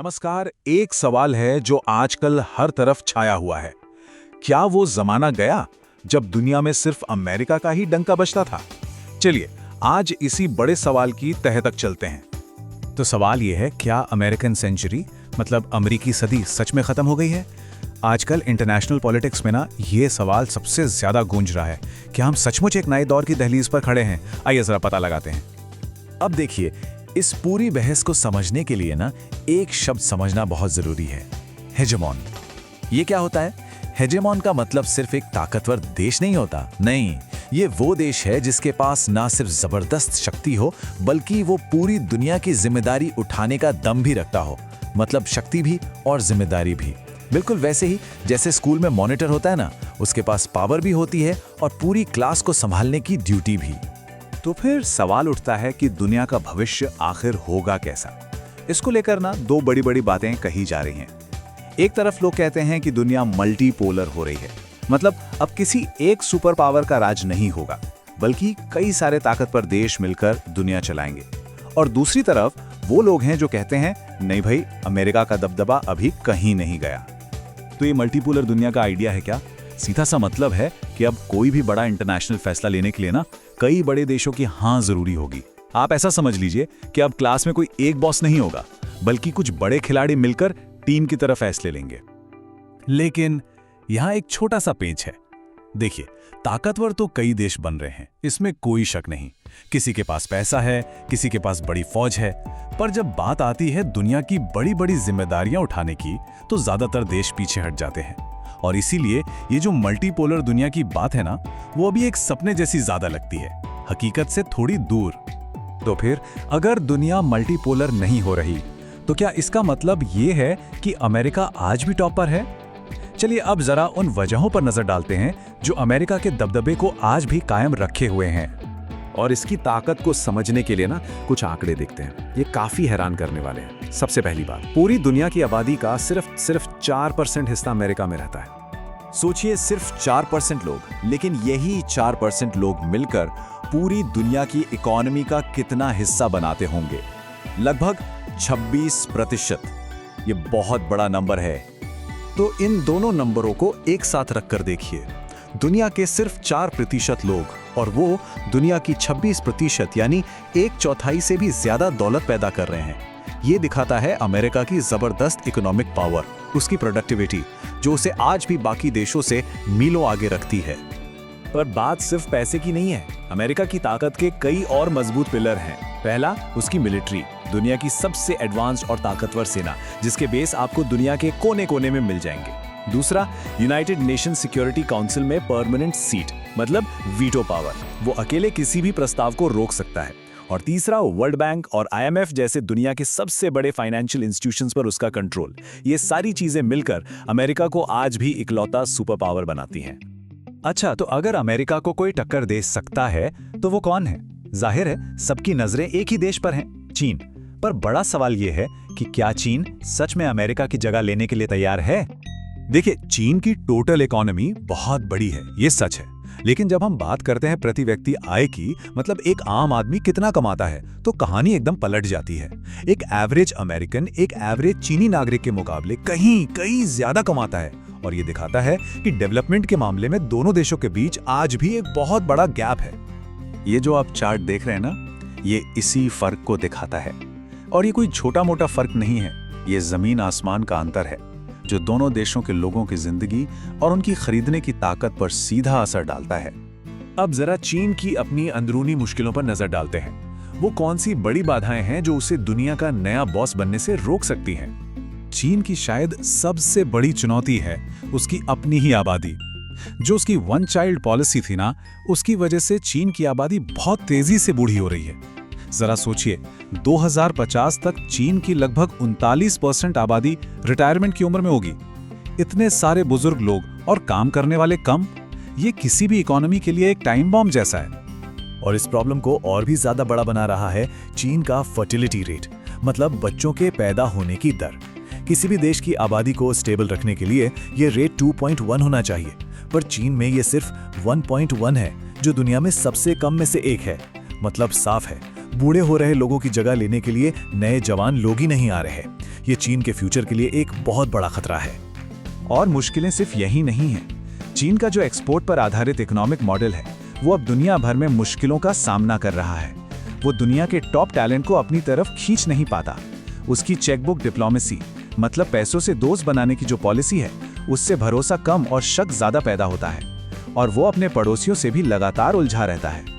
नमस्कार। एक सवाल है जो आजकल हर तरफ छाया हुआ है। क्या वो जमाना गया जब दुनिया में सिर्फ अमेरिका का ही डंका बजता था? चलिए आज इसी बड़े सवाल की तह तक चलते हैं। तो सवाल ये है, क्या अमेरिकन सेंचुरी मतलब अमेरिकी सदी सच में खत्म हो गई है? आजकल इंटरनेशनल पॉलिटिक्स में ये सवाल सबसे ज्यादा गूंज रहा है। क्या हम सचमुच एक नए दौर की दहलीज पर खड़े हैं? आइए जरा पता लगाते हैं। अब देखिए, इस पूरी बहस को समझने के लिए एक शब्द समझना बहुत जरूरी है, हेजेमॉन। ये क्या होता है? हेजेमॉन का मतलब सिर्फ एक ताकतवर देश नहीं होता। नहीं, ये वो देश है जिसके पास ना सिर्फ जबरदस्त शक्ति हो, बल्कि वो पूरी दुनिया की जिम्मेदारी उठाने का दम भी रखता हो। मतलब शक्ति भी और जिम्मेदारी भी। बिल्कुल वैसे ही जैसे स्कूल में मॉनिटर होता है ना, उसके पास पावर भी होती है और पूरी क्लास को संभालने की ड्यूटी भी। तो फिर सवाल उठता है कि दुनिया का भविष्य आखिर होगा कैसा? इसको लेकर दो बड़ी बड़ी बातें कही जा रही हैं। एक तरफ लोग कहते हैं कि दुनिया मल्टीपोलर हो रही है, मतलब अब किसी एक सुपर पावर का राज नहीं होगा, बल्कि कई सारे ताकतवर देश मिलकर दुनिया चलाएंगे। और दूसरी तरफ वो लोग हैं जो कहते हैं नहीं भाई, अमेरिका का दबदबा अभी कहीं नहीं गया। तो ये मल्टीपोलर दुनिया का आइडिया है क्या? सीधा सा मतलब है कि अब कोई भी बड़ा इंटरनेशनल फैसला लेने के लिए कई बड़े देशों की हाँ जरूरी होगी। आप ऐसा समझ लीजिए कि अब क्लास में कोई एक बॉस नहीं होगा, बल्कि कुछ बड़े खिलाड़ी मिलकर टीम की तरफ फैसले लेंगे। लेकिन यहां एक छोटा सा पेंच है। देखिए, ताकतवर तो कई देश बन रहे हैं, इसमें कोई शक नहीं। किसी के पास पैसा है, किसी के पास बड़ी फौज है, पर जब बात आती है दुनिया की बड़ी बड़ी जिम्मेदारियां उठाने की, तो ज्यादातर देश पीछे हट जाते हैं। और इसीलिए ये जो मल्टीपोलर दुनिया की बात है वो अभी एक सपने जैसी ज्यादा लगती है, हकीकत से थोड़ी दूर। तो फिर अगर दुनिया मल्टीपोलर नहीं हो रही, तो क्या इसका मतलब ये है कि अमेरिका आज भी टॉप पर है? चलिए अब जरा उन वजहों पर नजर डालते हैं जो अमेरिका के दबदबे को आज भी कायम रखे हुए हैं। और इसकी ताकत को समझने के लिए कुछ आंकड़े देखते हैं। ये काफी हैरान करने वाले हैं। सबसे पहली बात, पूरी दुनिया की आबादी का सिर्फ 4% हिस्सा अमेरिका में रहता है। सोचिए, सिर्फ 4% लोग, लेकिन यही 4% लोग मिलकर पूरी दुनिया की इकोनॉमी का कितना हिस्सा बनाते होंगे? लगभग 26%। ये बहुत बड़ा नंबर है। तो इन दोनों नंबरों को एक साथ रखकर देखिए। दुनिया के सिर्फ 4% लोग और वो दुनिया की 26% यानी 1/4 से भी ज्यादा दौलत पैदा कर रहे हैं। ये दिखाता है अमेरिका की जबरदस्त इकोनॉमिक पावर, उसकी प्रोडक्टिविटी, जो उसे आज भी बाकी देशों से मीलों आगे रखती है। पर बात सिर्फ पैसे की नहीं है। अमेरिका की ताकत के कई और मजबूत पिलर हैं। पहला, उसकी मिलिट्री, दुनिया की सबसे एडवांस्ड और ताकतवर सेना, जिसके बेस आपको दुनिया के कोने कोने में मिल जाएंगे। दूसरा, यूनाइटेड नेशन सिक्योरिटी काउंसिल में परमानेंट सीट, मतलब वीटो पावर, वो अकेले किसी भी प्रस्ताव को रोक सकता है। और तीसरा, वर्ल्ड बैंक और IMF जैसे दुनिया के सबसे बड़े फाइनेंशियल इंस्टीट्यूशंस पर उसका कंट्रोल। ये सारी चीजें मिलकर अमेरिका को आज भी इकलौता सुपर पावर बनाती हैं। अच्छा, तो अगर अमेरिका को कोई टक्कर दे सकता है तो वो कौन है? जाहिर है सबकी नजरें एक ही देश पर हैं, चीन। पर बड़ा सवाल ये है कि क्या चीन सच में अमेरिका की जगह लेने के लिए तैयार है? देखिए, चीन की टोटल इकोनॉमी बहुत बड़ी है, ये सच है। लेकिन जब हम बात करते हैं प्रति व्यक्ति आय की, मतलब एक आम आदमी कितना कमाता है, तो कहानी एकदम पलट जाती है। एक एवरेज अमेरिकन एक एवरेज चीनी नागरिक के मुकाबले कहीं ज्यादा कमाता है। और ये दिखाता है कि डेवलपमेंट के मामले में दोनों देशों के बीच आज भी एक बहुत बड़ा गैप है। ये जो आप चार्ट देख रहे हैं ये इसी फर्क को दिखाता है। और ये कोई छोटा मोटा फर्क नहीं है, ये जमीन आसमान का अंतर है, जो दोनों देशों के लोगों की जिंदगी और उनकी खरीदने की ताकत पर सीधा असर डालता है। अब जरा चीन की अपनी अंदरूनी मुश्किलों पर नजर डालते हैं। वो कौन सी बड़ी बाधाएं हैं जो उसे दुनिया का नया बॉस बनने से रोक सकती हैं? चीन की शायद सबसे बड़ी चुनौती है उसकी अपनी ही आबादी। जो उसकी वन चाइल्ड पॉलिसी थी उसकी वजह से चीन की आबादी बहुत तेजी से बूढ़ी हो रही है। जरा सोचिए, 2050 तक चीन की लगभग 39% आबादी रिटायरमेंट की उम्र में होगी। इतने सारे बुजुर्ग लोग और काम करने वाले कम, ये किसी भी इकोनॉमी के लिए एक टाइम बॉम्ब जैसा है। और इस प्रॉब्लम को और भी ज्यादा बड़ा बना रहा है चीन का फर्टिलिटी रेट, मतलब बच्चों के पैदा होने की दर। किसी भी देश की आबादी को स्टेबल रखने के लिए ये रेट 2.1 होना चाहिए, पर चीन में ये सिर्फ 1.1 है, जो दुनिया में सबसे कम में से एक है। मतलब साफ है, बूढ़े हो रहे लोगों की जगह लेने के लिए नए जवान लोग ही नहीं आ रहे। ये चीन के फ्यूचर के लिए एक बहुत बड़ा खतरा है। और मुश्किलें सिर्फ यही नहीं हैं। चीन का जो एक्सपोर्ट पर आधारित इकोनॉमिक मॉडल है, वो अब दुनिया भर में मुश्किलों का सामना कर रहा है। वो दुनिया के टॉप टैलेंट को अपनी तरफ खींच नहीं पाता। उसकी चेकबुक डिप्लोमेसी, मतलब पैसों से दोस्त बनाने की जो पॉलिसी है, उससे भरोसा कम और शक ज्यादा पैदा होता है, और वो अपने पड़ोसियों से भी लगातार उलझा रहता है।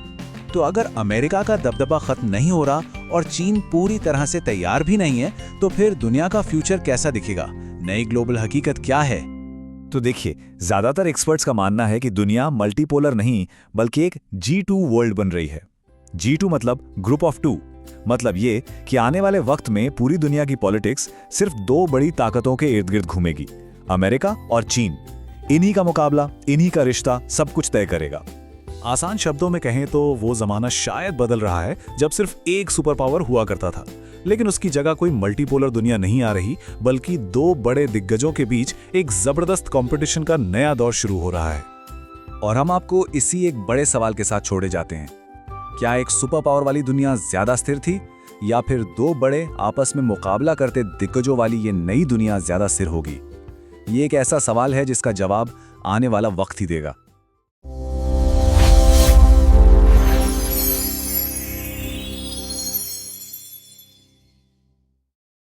तो अगर अमेरिका का दबदबा खत्म नहीं हो रहा और चीन पूरी तरह से तैयार भी नहीं है, तो फिर दुनिया का फ्यूचर कैसा दिखेगा? नई ग्लोबल हकीकत क्या है? तो देखिए, ज्यादातर एक्सपर्ट्स का मानना है कि दुनिया मल्टीपोलर नहीं बल्कि एक G2 वर्ल्ड बन रही है। G2 मतलब ग्रुप ऑफ टू। मतलब ये कि आने वाले वक्त में पूरी दुनिया की पॉलिटिक्स सिर्फ दो बड़ी ताकतों के इर्द गिर्द घूमेगी, अमेरिका और चीन। इन्हीं का मुकाबला, इन्हीं का रिश्ता सब कुछ तय करेगा। आसान शब्दों में कहें तो वो जमाना शायद बदल रहा है जब सिर्फ एक सुपर पावर हुआ करता था, लेकिन उसकी जगह कोई मल्टीपोलर दुनिया नहीं आ रही, बल्कि दो बड़े दिग्गजों के बीच एक जबरदस्त कंपटीशन का नया दौर शुरू हो रहा है। और हम आपको इसी एक बड़े सवाल के साथ छोड़े जाते हैं। क्या एक सुपर पावर वाली दुनिया ज्यादा स्थिर थी, या फिर दो बड़े आपस में मुकाबला करते दिग्गजों वाली ये नई दुनिया ज्यादा स्थिर होगी? ये एक ऐसा सवाल है जिसका जवाब आने वाला वक्त ही देगा।